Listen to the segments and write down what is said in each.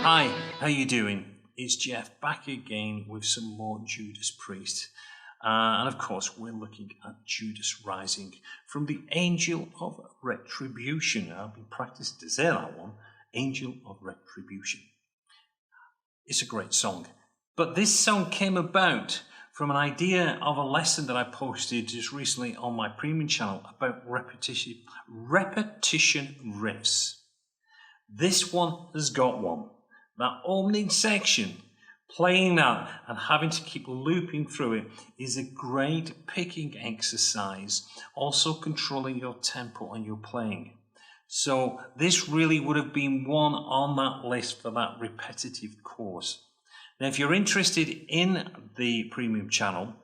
Hi, how you doing? It's Jeff back again with some more Judas Priest. And of course, we're looking at Judas Rising from the Angel of Retribution. I've been practicing to say that one, Angel of Retribution. It's a great song. But this song came about from an idea of a lesson that I posted just recently on my premium channel about repetition riffs. This one has got one. That opening section, playing that and having to keep looping through it is a great picking exercise, also controlling your tempo and your playing. So this really would have been one on that list for that repetitive course. Now, if you're interested in the premium channel,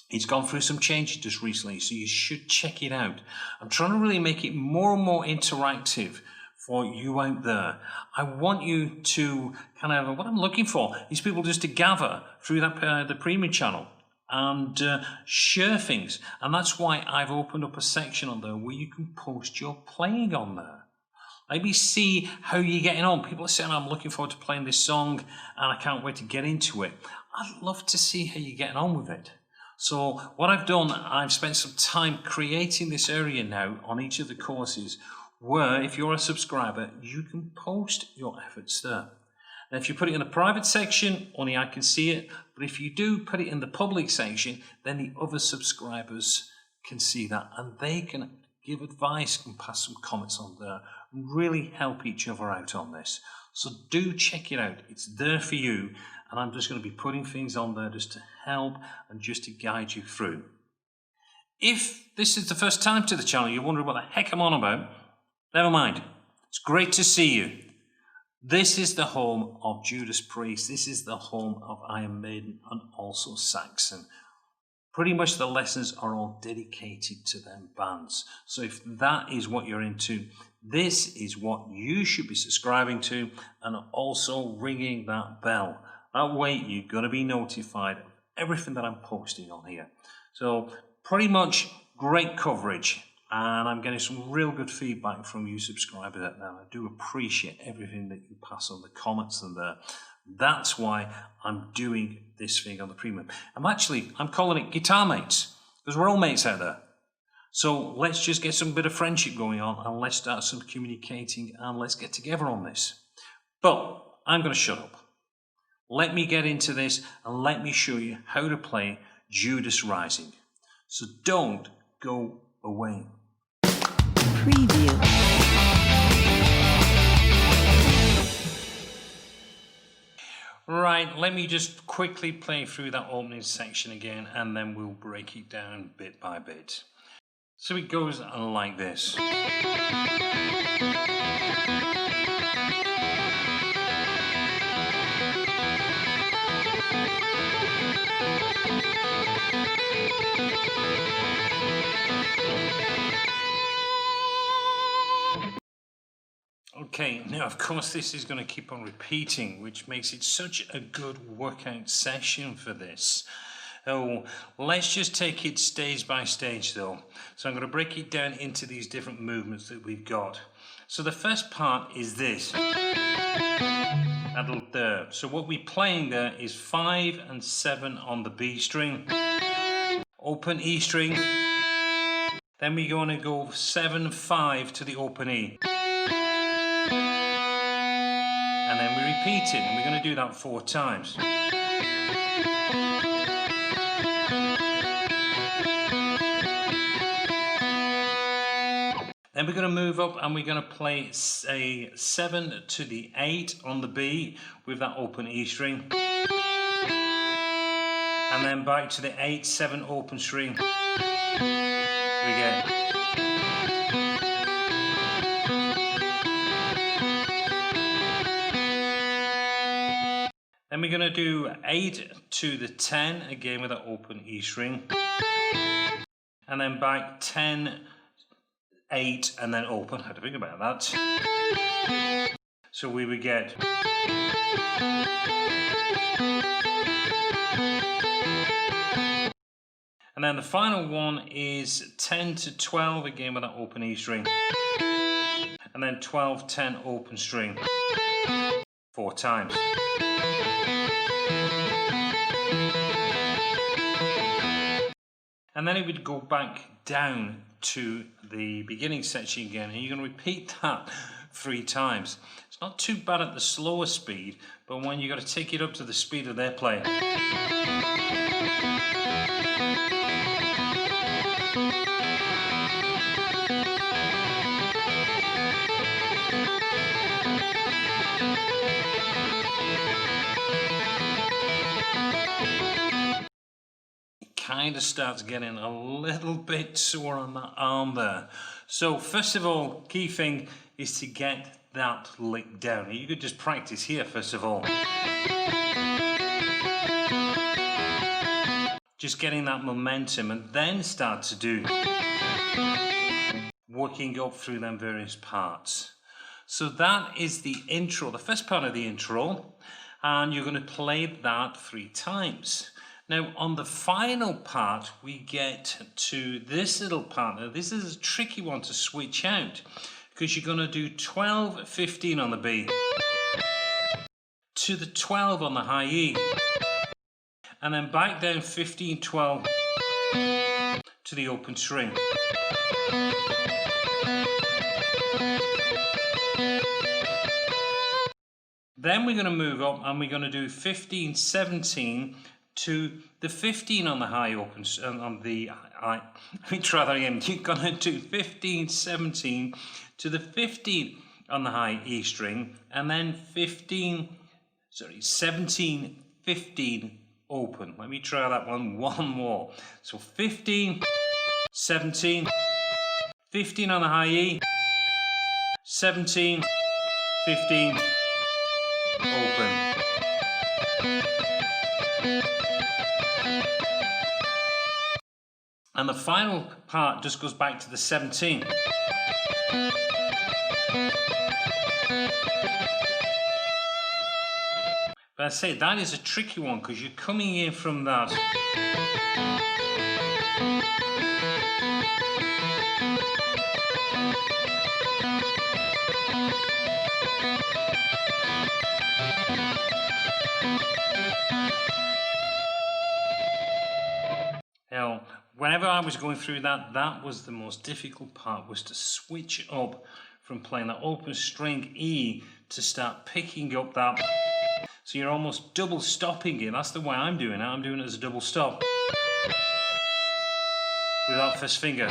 it's gone through some changes just recently, so you should check it out. I'm trying to really make it more and more interactive for you out there. I want you to what I'm looking for is people just to gather through that the premium channel and share things. And that's why I've opened up a section on there where you can post your playing on there. Maybe see how you're getting on. People are saying, I'm looking forward to playing this song and I can't wait to get into it. I'd love to see how you're getting on with it. So what I've done, I've spent some time creating this area now on each of the courses where, if you're a subscriber, you can post your efforts there. Now, if you put it in the private section, only I can see it, but if you do put it in the public section, then the other subscribers can see that, and they can give advice and pass some comments on there, and really help each other out on this. So do check it out. It's there for you, and I'm just going to be putting things on there just to help and just to guide you through. If this is the first time to the channel, you're wondering what the heck I'm on about, never mind. It's great to see you. This is the home of Judas Priest. This is the home of Iron Maiden and also Saxon. Pretty much the lessons are all dedicated to them bands. So if that is what you're into, this is what you should be subscribing to and also ringing that bell. That way you're going to be notified of everything that I'm posting on here. So pretty much great coverage. And I'm getting some real good feedback from you subscribers out there. I do appreciate everything that you pass on the comments and there. That's why I'm doing this thing on the premium. I'm calling it Guitar Mates, because we're all mates out there. So let's just get some bit of friendship going on and let's start some communicating and let's get together on this. But I'm going to shut up. Let me get into this and let me show you how to play Judas Rising. So don't go away. Preview. Right, let me just quickly play through that opening section again and then we'll break it down bit by bit. So it goes like this. Okay, now of course this is going to keep on repeating, which makes it such a good workout session for this. Oh, let's just take it stage by stage though. So I'm going to break it down into these different movements that we've got. So the first part is this. That little there. So what we're playing there is 5 and 7 on the B string, open E string, then we're going to go 7, 5 to the open E. And then we repeat it, and we're going to do that 4 times. Then we're going to move up and we're going to play a 7 to the 8 on the B with that open E string. And then back to the 8, 7 open string. We get. Then we're going to do 8 to the 10, again with that open E string. And then back 10, 8, and then open. I had to think about that. So we would get. And then the final one is 10 to 12, again with that open E string. And then 12, 10 open string. 4 times. And then it would go back down to the beginning section again, and you're going to repeat that 3 times. It's not too bad at the slower speed, but when you've got to take it up to the speed of their playing. Kind of starts getting a little bit sore on that arm there. So first of all, key thing is to get that lick down. You could just practice here first of all. Just getting that momentum, and then start to do working up through them various parts. So that is the intro, the first part of the intro, and you're going to play that 3 times. Now on the final part we get to this little part. Now this is a tricky one to switch out, because you're going to do 12, 15 on the B, to the 12 on the high E, and then back down 15, 12 to the open string. Then we're going to move up and we're going to do 15, 17 to the 15 on the high open, on the let me try that again. You're going to do 15, 17 to the 15 on the high E string, and then 17, 15 open. Let me try that one more. So 15, 17, 15 on the high E, 17, 15 open. And the final part just goes back to the 17. But I say that is a tricky one, because you're coming in from that. Now, whenever I was going through that, that was the most difficult part, was to switch up from playing that open string E to start picking up that. So you're almost double stopping it. That's the way I'm doing it. I'm doing it as a double stop with that first finger.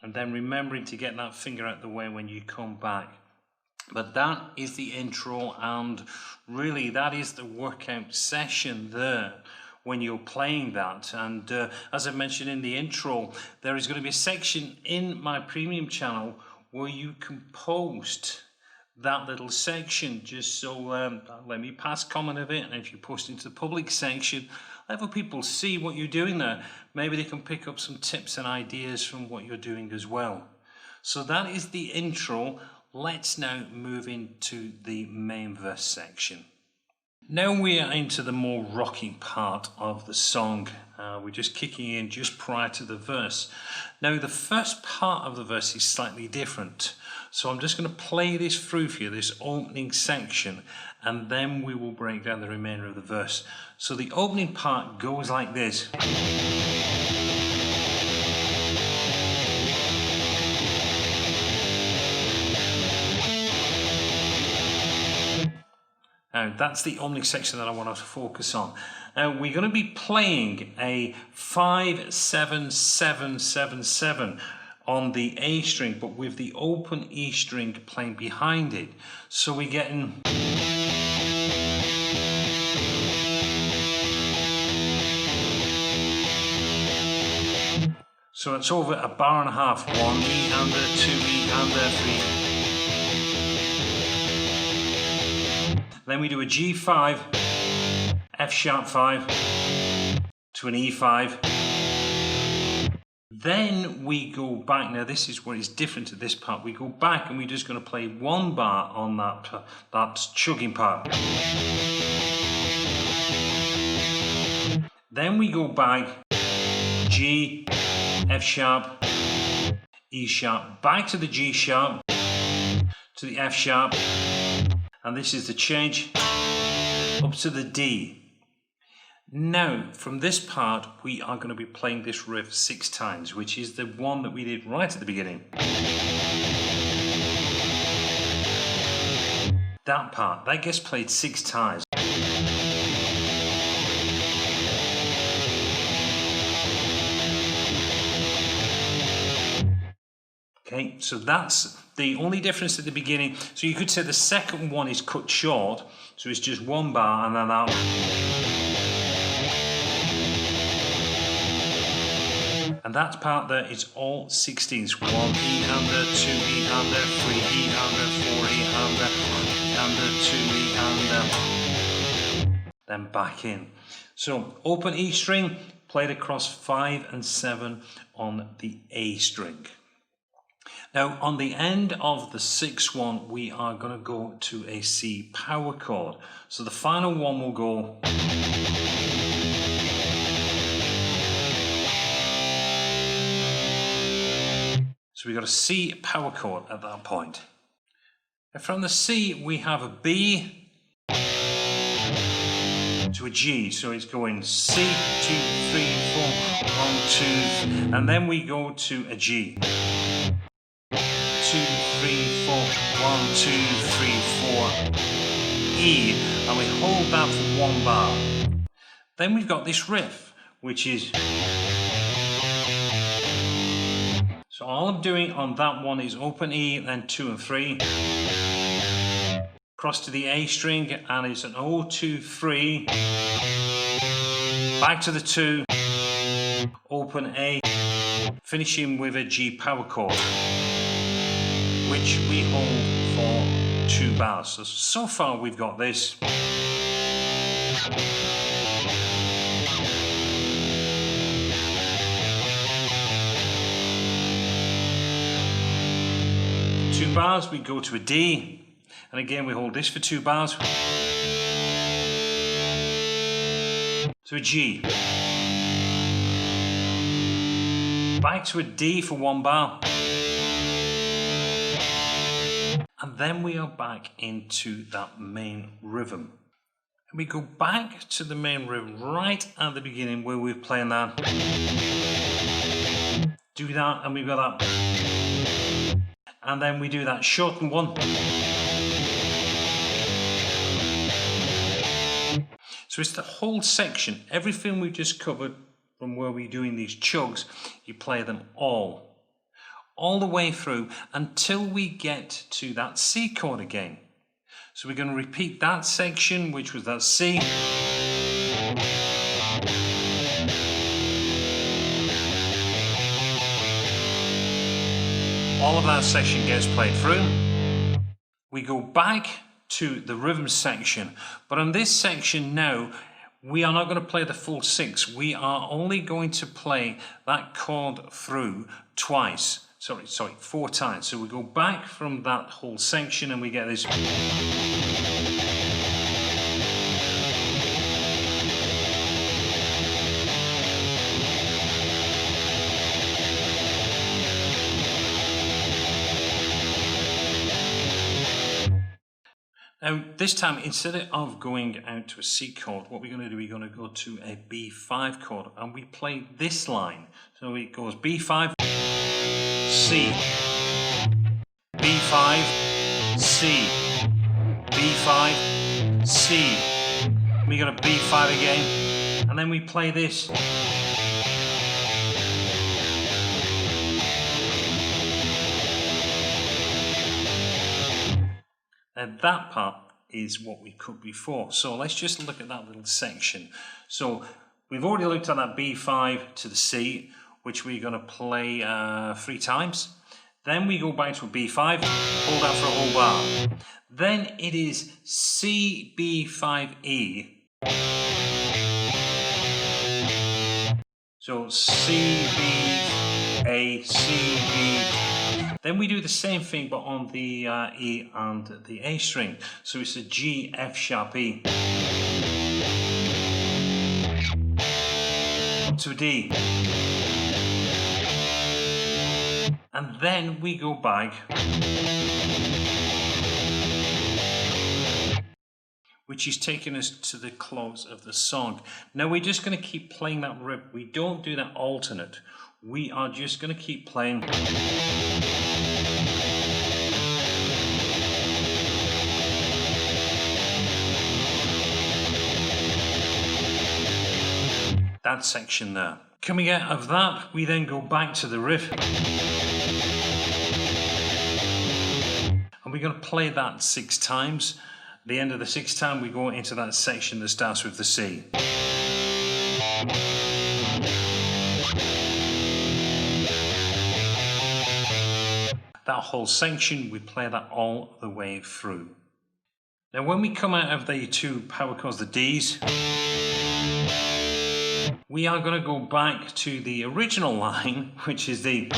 And then remembering to get that finger out the way when you come back. But that is the intro, and really that is the workout session there when you're playing that. And as I mentioned in the intro, there is going to be a section in my premium channel where you can post that little section, just so let me pass comment of it, and if you post into the public section, let other people see what you're doing there. Maybe they can pick up some tips and ideas from what you're doing as well. So that is the intro. Let's now move into the main verse section. Now we are into the more rocking part of the song. We're just kicking in just prior to the verse. Now the first part of the verse is slightly different. So I'm just going to play this through for you, this opening section, and then we will break down the remainder of the verse. So the opening part goes like this. Now that's the opening section that I want to focus on. Now we're going to be playing a 5-7-7-7-7 on the A string, but with the open E string playing behind it. So we're getting... So it's over a bar and a half. 1 E under, 2 E under, 3. Then we do a G5, F sharp 5 to an E5. Then we go back. Now this is where it's different to this part. We go back and we're just going to play 1 bar on that chugging part. Then we go back, G, F sharp, E sharp, back to the G sharp, to the F sharp, and this is the change up to the D. Now, from this part, we are going to be playing this riff 6 times, which is the one that we did right at the beginning. That part, that gets played 6 times. Okay, so that's the only difference at the beginning. So you could say the second one is cut short, so it's just 1 bar and then that. And that part there is all 16s. 1 E under, 2 E under, 3 E under, 4 E under, 2 E under, then back in. So open E string, played across 5 and 7 on the A string. Now on the end of the 6th one, we are going to go to a C power chord. So the final one will go. So we got a C power chord at that point. And from the C we have a B to a G. So it's going C, 2, 3, 4, 1, 2, and then we go to a G. 2, 3, 4, 1, 2, 3, 4, E, and we hold that for 1 bar. Then we've got this riff, which is. So all I'm doing on that one is open E, then 2 and 3, cross to the A string, and it's an O, 2, 3, back to the 2, open A, finishing with a G power chord, which we hold for 2 bars. So far we've got this. Two bars, we go to a D, and again we hold this for 2 bars. To a G. Back to a D for 1 bar. And then we are back into that main rhythm. And we go back to the main rhythm right at the beginning where we're playing that. Do that, and we've got that. And then we do that shortened one. So it's the whole section, everything we've just covered from where we're doing these chugs, you play them all the way through until we get to that C chord again. So we're going to repeat that section, which was that C. All of that section gets played through. We go back to the rhythm section, but on this section now, we are not going to play the full 6. We are only going to play that chord through twice. Sorry, 4 times. So we go back from that whole section and we get this. Now this time, instead of going out to a C chord, what we're going to do, we're going to go to a B5 chord, and we play this line. So it goes B5, C, B5, C, B5, C. We got a B5 again, and then we play this. And that part is what we could before. So let's just look at that little section. So we've already looked at that B5 to the C, which we're going to play 3 times. Then we go back to a B5, hold that for a whole bar. Then it is C, B5E. So C, B, A, C, B. Then we do the same thing, but on the E and the A string. So it's a G, F sharp, E. Up to a D. And then we go back which is taking us to the close of the song. Now we're just going to keep playing that riff. We don't do that alternate. We are just going to keep playing. That section there. Coming out of that, we then go back to the riff. And we're going to play that 6 times. At the end of the 6th time, we go into that section that starts with the C. That whole section, we play that all the way through. Now when we come out of the 2 power chords, the Ds, we are going to go back to the original line, which is the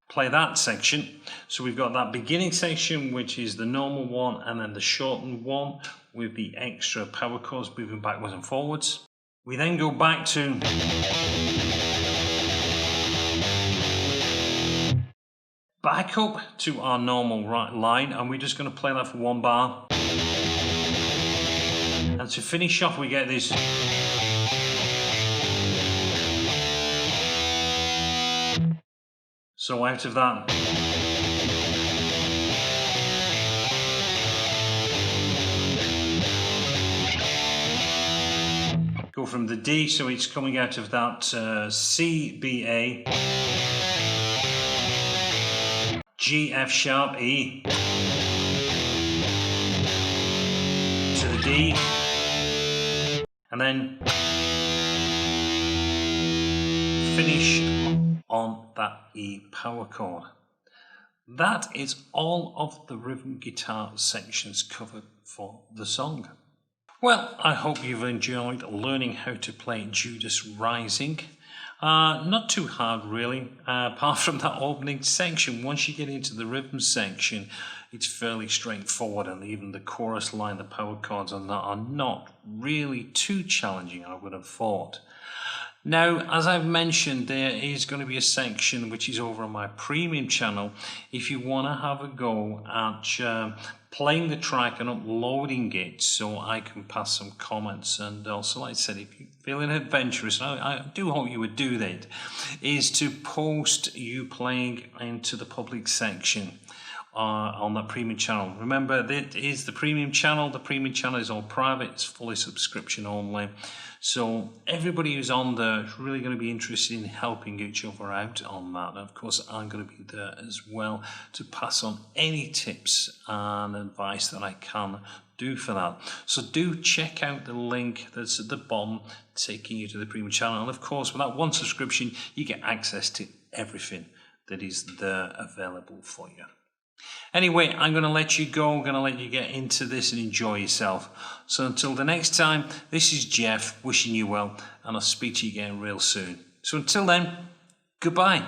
play that section. So we've got that beginning section, which is the normal one, and then the shortened one with the extra power chords moving backwards and forwards. We then go back to back up to our normal line, and we're just going to play that for 1 bar. And to finish off, we get this. So out of that, go from the D, so it's coming out of that C, B, A, G, F sharp, E, to the D, and then finish on that E power chord. That is all of the rhythm guitar sections covered for the song. Well, I hope you've enjoyed learning how to play Judas Rising. Not too hard really, apart from that opening section. Once you get into the rhythm section, it's fairly straightforward, and even the chorus line, the power chords on that are not really too challenging, I would have thought. Now, as I've mentioned, there is going to be a section which is over on my premium channel if you want to have a go at playing the track and uploading it so I can pass some comments. And also, like I said, if you're feeling adventurous, and I do hope you would do that, is to post you playing into the public section on that premium channel. Remember, that is the premium channel. The premium channel is all private. It's fully subscription only. So everybody who's on there is really going to be interested in helping each other out on that. And of course, I'm going to be there as well to pass on any tips and advice that I can do for that. So do check out the link that's at the bottom, taking you to the premium channel. And of course, with that 1 subscription, you get access to everything that is there available for you. Anyway, I'm going to let you go. I'm going to let you get into this and enjoy yourself. So until the next time, this is Jeff wishing you well, and I'll speak to you again real soon. So until then, goodbye.